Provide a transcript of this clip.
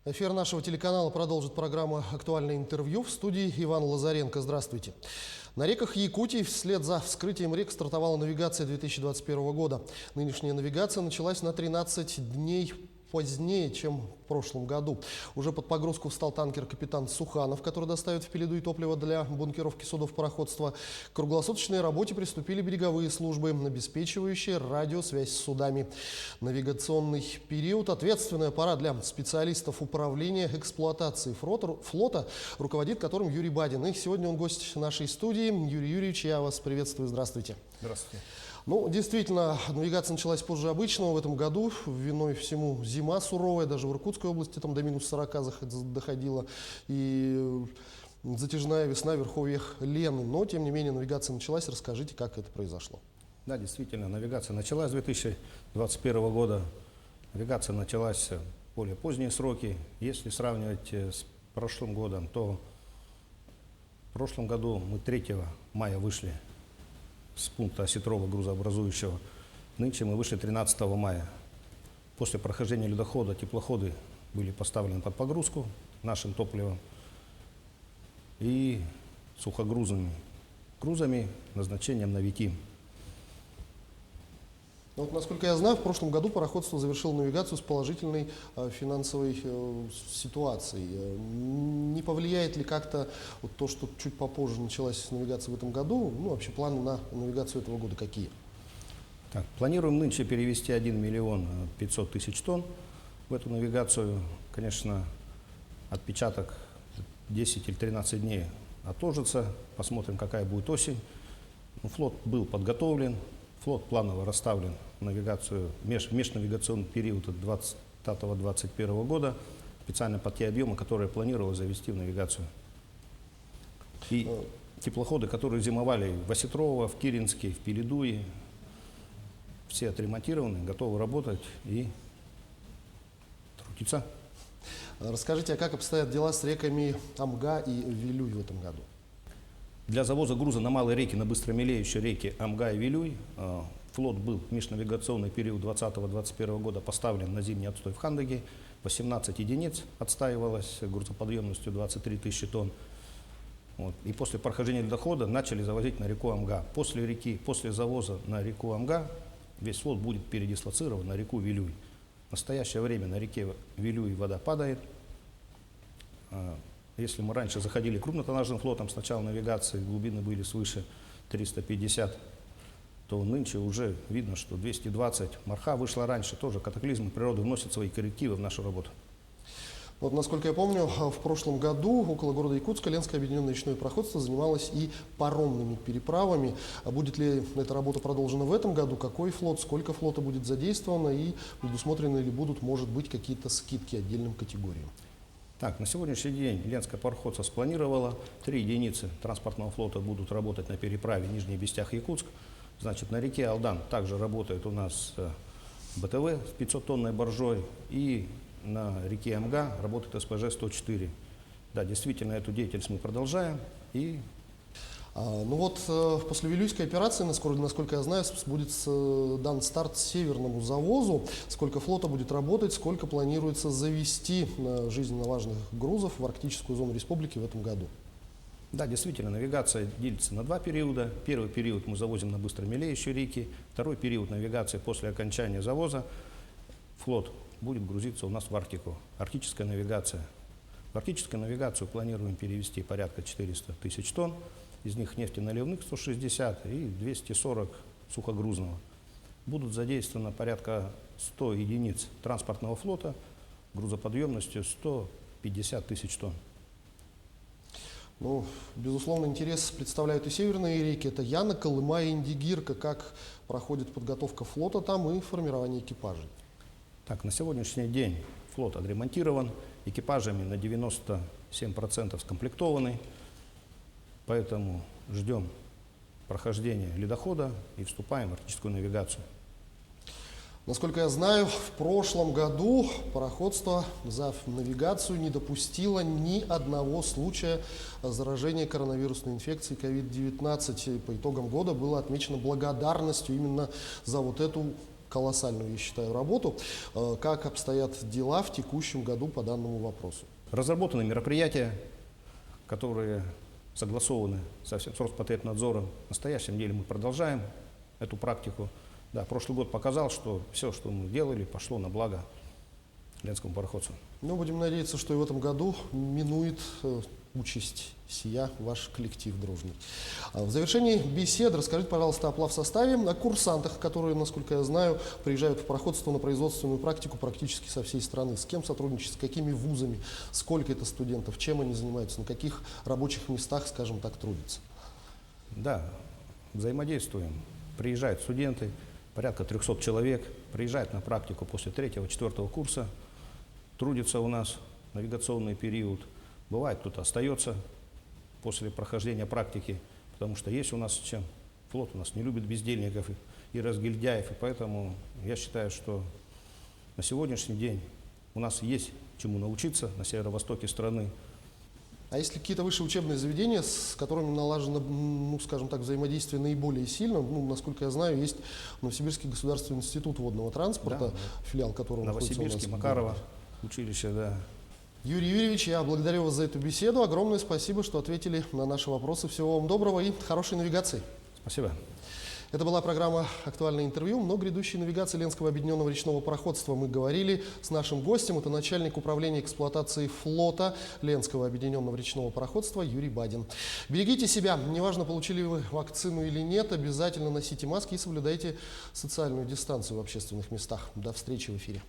Эфир нашего телеканала продолжит программа «Актуальное интервью». В студии Иван Лазаренко. Здравствуйте. На реках Якутии вслед за вскрытием рек стартовала навигация 2021 года. Нынешняя навигация началась на 13 дней позднее, чем в прошлом году. Уже под погрузку встал танкер «Капитан Суханов», который доставит в Пелидуй топливо для бункеровки судов пароходства. К круглосуточной работе приступили береговые службы, обеспечивающие радиосвязь с судами. Навигационный период – ответственная пора для специалистов управления эксплуатацией флота, руководит которым Юрий Бадин. И сегодня он гость нашей студии. Юрий Юрьевич, я вас приветствую. Здравствуйте. Здравствуйте. Ну, действительно, навигация началась позже обычного в этом году. Виной всему зима суровая, даже в Иркутской области там до минус 40 доходила. И затяжная весна в верховьях Лены. Но, тем не менее, навигация началась. Расскажите, как это произошло. Да, действительно, навигация началась с 2021 года. Навигация началась в более поздние сроки. Если сравнивать с прошлым годом, то в прошлом году мы 3 мая вышли с пункта Осетрова грузообразующего. Нынче мы вышли 13 мая. После прохождения ледохода теплоходы были поставлены под погрузку нашим топливом и сухогрузными грузами назначением на Витим. Вот, насколько я знаю, в прошлом году пароходство завершило навигацию с положительной финансовой ситуацией. Не повлияет ли как-то вот то, что чуть попозже началась навигация в этом году? Ну, вообще планы на навигацию этого года какие? Так, планируем нынче перевести 1 миллион 500 тысяч тонн в эту навигацию. Конечно, отпечаток 10 или 13 дней отложится. Посмотрим, какая будет осень. Флот был подготовлен. Флот планово расставлен в навигацию, межнавигационный период от 2020-2021 года, специально под те объемы, которые планировалось завести в навигацию. И теплоходы, которые зимовали в Осетрово, в Киринске, в Пелидуе, все отремонтированы, готовы работать и трудиться. Расскажите, а как обстоят дела с реками Амга и Вилюй в этом году? Для завоза груза на малые реки, на быстромелеющие реки Амга и Вилюй, флот был в межнавигационный период 2020-2021 года поставлен на зимний отстой в Хандаге. 18 единиц отстаивалось грузоподъемностью 23 тысячи тонн. Вот. И после прохождения ледохода начали завозить на реку Амга. После завоза на реку Амга весь флот будет передислоцирован на реку Вилюй. В настоящее время на реке Вилюй вода падает. Если мы раньше заходили крупнотоннажным флотом, с начала навигации глубины были свыше 350, то нынче уже видно, что 220. Марха вышла раньше, тоже катаклизмы природы вносят свои коррективы в нашу работу. Вот, насколько я помню, в прошлом году около города Якутска Ленское объединенное речное пароходство занималось и паромными переправами. А будет ли эта работа продолжена в этом году? Какой флот, сколько флота будет задействовано и предусмотрены ли будут, может быть, какие-то скидки отдельным категориям? Так, на сегодняшний день Ленское пароходство спланировало 3 единицы транспортного флота будут работать на переправе Нижний Бестях-Якутск. Значит, на реке Алдан также работает у нас БТВ с 500-тонной баржой, и на реке Амга работает СПЖ-104. Да, действительно, эту деятельность мы продолжаем. Ну вот, после Вилюйской операции, насколько я знаю, будет дан старт северному завозу. Сколько флота будет работать, сколько планируется завести жизненно важных грузов в арктическую зону республики в этом году? Да, действительно, навигация делится на 2 периода. Первый период мы завозим на быстромелеющие реки. Второй период навигации после окончания завоза флот будет грузиться у нас в Арктику. Арктическая навигация. В арктическую навигацию планируем перевести порядка 400 тысяч тонн. Из них нефтеналивных 160 и 240 сухогрузного. Будут задействовано порядка 100 единиц транспортного флота грузоподъемностью 150 тысяч тонн. Ну, безусловно, интерес представляют и северные реки. Это Яна, Колыма и Индигирка. Как проходит подготовка флота там и формирование экипажей? Так, на сегодняшний день флот отремонтирован, экипажами на 97% скомплектованы. Поэтому ждем прохождения ледохода и вступаем в арктическую навигацию. Насколько я знаю, в прошлом году пароходство за навигацию не допустило ни одного случая заражения коронавирусной инфекцией COVID-19. По итогам года было отмечено благодарностью именно за вот эту колоссальную, я считаю, работу. Как обстоят дела в текущем году по данному вопросу? Разработаны мероприятия, которые согласованы с Роспотребнадзором. В настоящем деле мы продолжаем эту практику. Да, прошлый год показал, что все, что мы делали, пошло на благо ленскому пароходству. Ну, будем надеяться, что и в этом году минует участь сия ваш коллектив дружный. В завершении беседы расскажите, пожалуйста, о плавсоставе, о курсантах, которые, насколько я знаю, приезжают в пароходство на производственную практику практически со всей страны. С кем сотрудничать, с какими вузами, сколько это студентов, чем они занимаются, на каких рабочих местах, скажем так, трудятся? Да, взаимодействуем. Приезжают студенты, порядка 300 человек, приезжают на практику после 3-4 курса, трудятся у нас навигационный период. Бывает, кто-то остается после прохождения практики, потому что есть у нас чем. Флот у нас не любит бездельников и разгильдяев, и поэтому я считаю, что на сегодняшний день у нас есть чему научиться на северо-востоке страны. А есть ли какие-то высшие учебные заведения, с которыми налажено, ну, скажем так, взаимодействие наиболее сильно? Ну, насколько я знаю, есть Новосибирский государственный институт водного транспорта, да, филиал которого находится у нас. Новосибирский, Макарова, училище, да. Юрий Юрьевич, я благодарю вас за эту беседу. Огромное спасибо, что ответили на наши вопросы. Всего вам доброго и хорошей навигации. Спасибо. Это была программа «Актуальное интервью». Но грядущей навигации Ленского объединенного речного пароходства мы говорили с нашим гостем. Это начальник управления эксплуатации флота Ленского объединенного речного пароходства Юрий Бадин. Берегите себя. Неважно, получили вы вакцину или нет, обязательно носите маски и соблюдайте социальную дистанцию в общественных местах. До встречи в эфире.